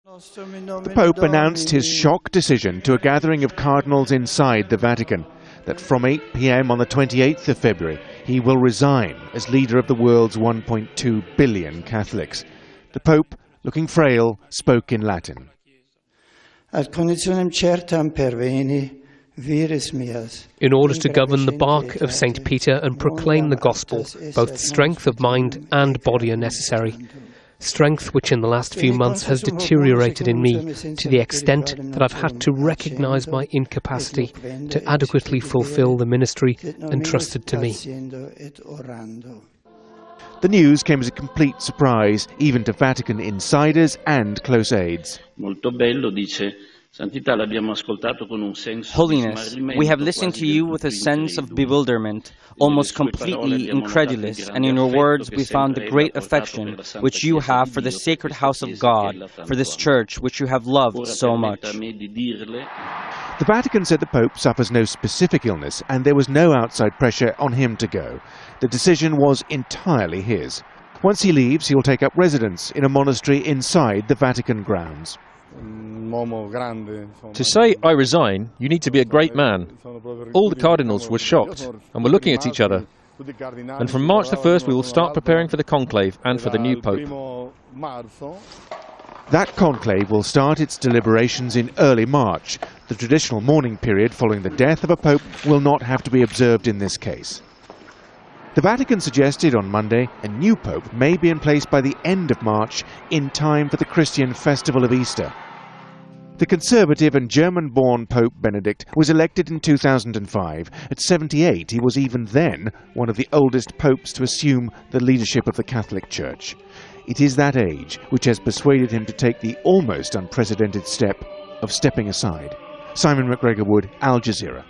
The Pope announced his shock decision to a gathering of cardinals inside the Vatican that from 8 p.m. on the 28th of February he will resign as leader of the world's 1.2 billion Catholics. The Pope, looking frail, spoke in Latin. In order to govern the bark of St. Peter and proclaim the gospel, both strength of mind and body are necessary. Strength which in the last few months has deteriorated in me to the extent that I've had to recognize my incapacity to adequately fulfill the ministry entrusted to me. The news came as a complete surprise, even to Vatican insiders and close aides. Holiness, we have listened to you with a sense of bewilderment, almost completely incredulous, and in your words we found the great affection which you have for the sacred house of God, for this church which you have loved so much. The Vatican said the Pope suffers no specific illness and there was no outside pressure on him to go. The decision was entirely his. Once he leaves, he will take up residence in a monastery inside the Vatican grounds. To say, I resign, you need to be a great man. All the cardinals were shocked and were looking at each other. And from March the 1st we will start preparing for the conclave and for the new Pope. That conclave will start its deliberations in early March. The traditional mourning period following the death of a Pope will not have to be observed in this case. The Vatican suggested on Monday a new Pope may be in place by the end of March in time for the Christian festival of Easter. The conservative and German-born Pope Benedict was elected in 2005. At 78, he was even then one of the oldest popes to assume the leadership of the Catholic Church. It is that age which has persuaded him to take the almost unprecedented step of stepping aside. Simon McGregor Wood, Al Jazeera.